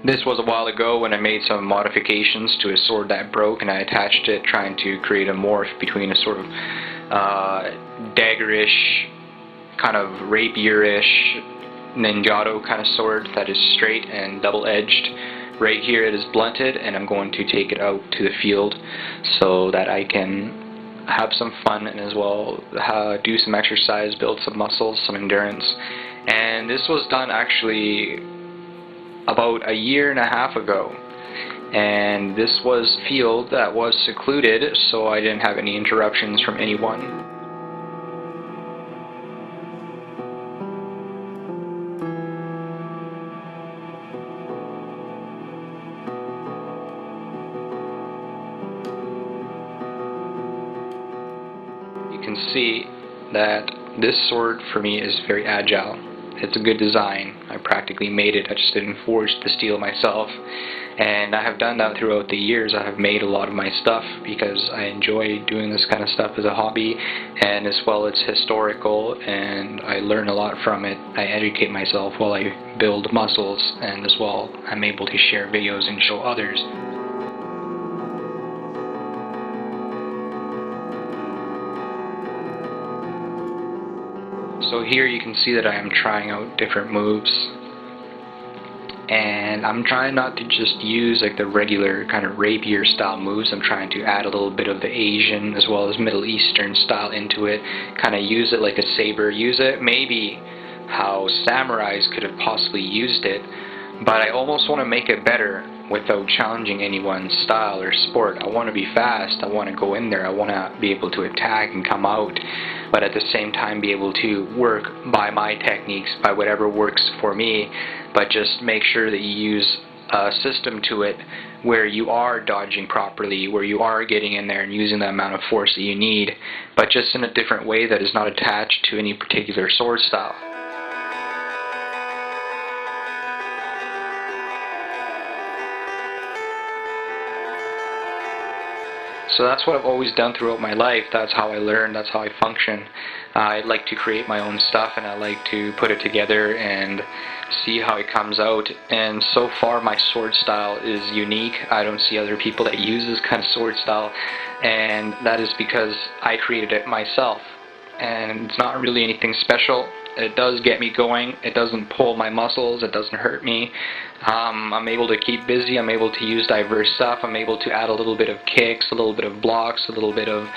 This was a while ago when I made some modifications to a sword that broke, and I attached it trying to create a morph between a sort of daggerish, kind of rapier-ish, ninjato kind of sword that is straight and double-edged. Right here it is blunted, and I'm going to take it out to the field so that I can have some fun and as well do some exercise, build some muscles, some endurance. And this was done actually about a year and a half ago, and this was a field that was secluded, so I didn't have any interruptions from anyone. You can see that this sword for me is very agile. It's a good design. I practically made it. I just didn't forge the steel myself. And I have done that throughout the years. I have made a lot of my stuff because I enjoy doing this kind of stuff as a hobby, and as well it's historical and I learn a lot from it. I educate myself while I build muscles, and as well I'm able to share videos and show others. So here you can see that I am trying out different moves, and I'm trying not to just use like the regular kind of rapier style moves. I'm trying to add a little bit of the Asian as well as Middle Eastern style into it, kind of use it like a saber, use it maybe how samurais could have possibly used it, but I almost want to make it better without challenging anyone's style or sport. I want to be fast, I want to go in there, I want to be able to attack and come out, but at the same time be able to work by my techniques, by whatever works for me, but just make sure that you use a system to it where you are dodging properly, where you are getting in there and using the amount of force that you need, but just in a different way that is not attached to any particular sword style. So that's what I've always done throughout my life. That's how I learn, that's how I function. I like to create my own stuff, and I like to put it together and see how it comes out. And so far my sword style is unique. I don't see other people that use this kind of sword style, and that is because I created it myself. And it's not really anything special. It does get me going. It doesn't pull my muscles. It doesn't hurt me. I'm able to keep busy. I'm able to use diverse stuff. I'm able to add a little bit of kicks, a little bit of blocks, a little bit of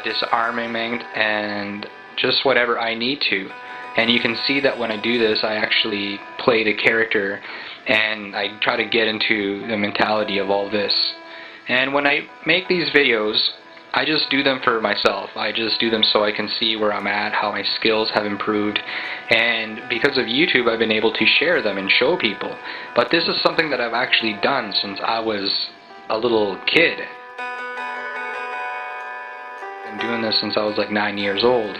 disarmament, and just whatever I need to. And you can see that when I do this, I actually play the character, and I try to get into the mentality of all this. And when I make these videos, I just do them for myself. I just do them so I can see where I'm at, how my skills have improved, and because of YouTube I've been able to share them and show people. But this is something that I've actually done since I was a little kid. I've been doing this since I was like 9 years old,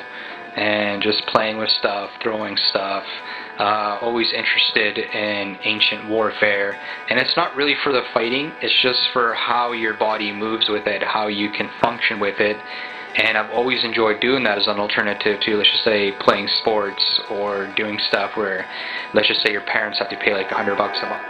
and just playing with stuff, throwing stuff, always interested in ancient warfare. And it's not really for the fighting, it's just for how your body moves with it, how you can function with it. And I've always enjoyed doing that as an alternative to, let's just say, playing sports or doing stuff where, let's just say, your parents have to pay like $100 a month.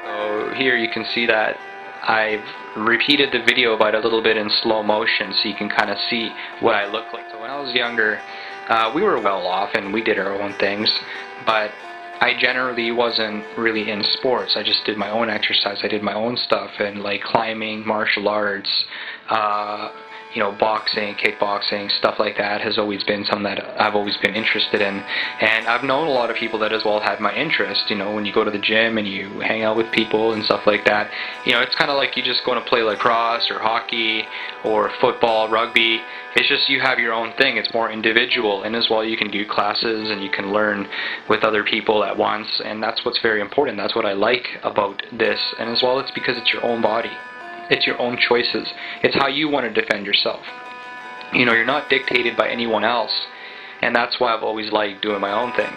So here you can see that I've repeated the video about a little bit in slow motion so you can kind of see what I look like. So when I was younger, we were well off and we did our own things, but I generally wasn't really in sports. I just did my own exercise. I did my own stuff, and like climbing, martial arts, you know, boxing, kickboxing, stuff like that has always been something that I've always been interested in. And I've known a lot of people that as well had my interest. You know, when you go to the gym and you hang out with people and stuff like that, you know, it's kind of like you just going to play lacrosse or hockey or football, rugby. It's just you have your own thing. It's more individual, and as well you can do classes and you can learn with other people at once, and that's what's very important. That's what I like about this, and as well it's because it's your own body. It's your own choices. It's how you want to defend yourself. You know, you're not dictated by anyone else, and that's why I've always liked doing my own thing.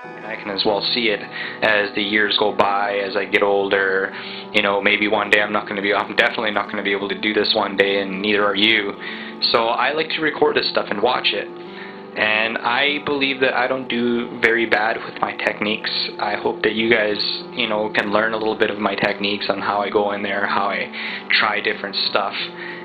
And I can as well see it as the years go by, as I get older. You know, maybe one day I'm definitely not going to be able to do this one day, and neither are you. So I like to record this stuff and watch it. And I believe that I don't do very bad with my techniques. I hope that you guys, you know, can learn a little bit of my techniques on how I go in there, how I try different stuff.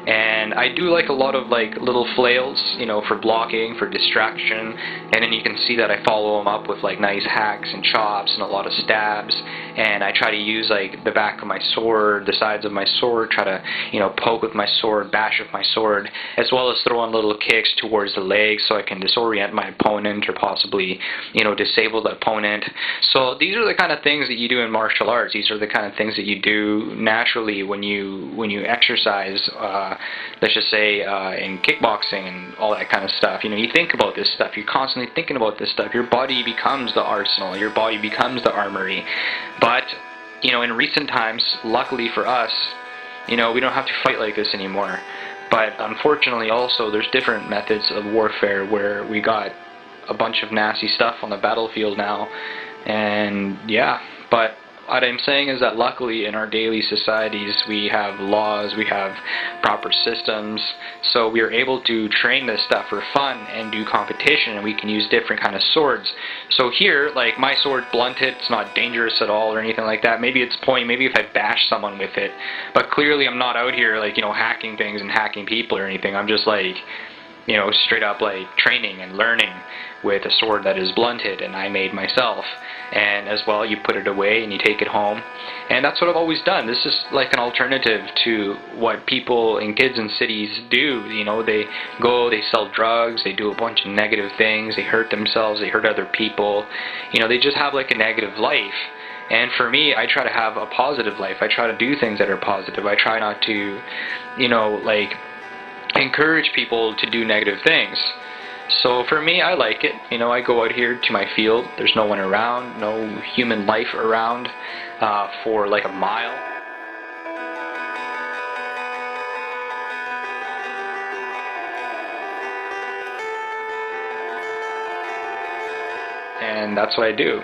And I do like a lot of like little flails, you know, for blocking, for distraction, and then you can see that I follow them up with like nice hacks and chops and a lot of stabs, and I try to use like the back of my sword, the sides of my sword, try to, you know, poke with my sword, bash with my sword, as well as throw in little kicks towards the legs so I can disorient my opponent or possibly, you know, disable the opponent. So these are the kind of things that you do in martial arts. These are the kind of things that you do naturally when you exercise. Let's just say in kickboxing and all that kind of stuff. You know, you think about this stuff. You're constantly thinking about this stuff. Your body becomes the arsenal. Your body becomes the armory. But, you know, in recent times, luckily for us, you know, we don't have to fight like this anymore. But unfortunately also, there's different methods of warfare where we got a bunch of nasty stuff on the battlefield now. And yeah, but what I'm saying is that luckily in our daily societies we have laws, we have proper systems, so we are able to train this stuff for fun and do competition, and we can use different kind of swords. So here, like, my sword's blunted, it's not dangerous at all or anything like that. Maybe it's maybe if I bash someone with it, but clearly I'm not out here like, you know, hacking things and hacking people or anything. I'm just like, you know, straight up like training and learning with a sword that is blunted and I made myself. And as well, you put it away and you take it home, and that's what I've always done. This is like an alternative to what people and kids in cities do. You know, they go, they sell drugs, they do a bunch of negative things, they hurt themselves, they hurt other people. You know, they just have like a negative life. And for me, I try to have a positive life. I try to do things that are positive. I try not to, you know, like, encourage people to do negative things. So for me, I like it. You know, I go out here to my field. There's no one around, no human life around for like a mile. And that's what I do.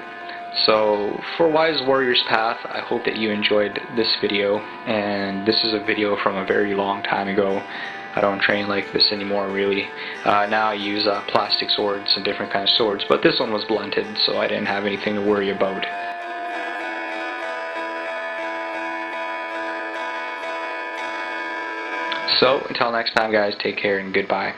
So for Wise Warrior's Path, I hope that you enjoyed this video. And this is a video from a very long time ago. I don't train like this anymore, really. Now I use plastic swords and different kind of swords, but this one was blunted, so I didn't have anything to worry about. So until next time, guys, take care and goodbye.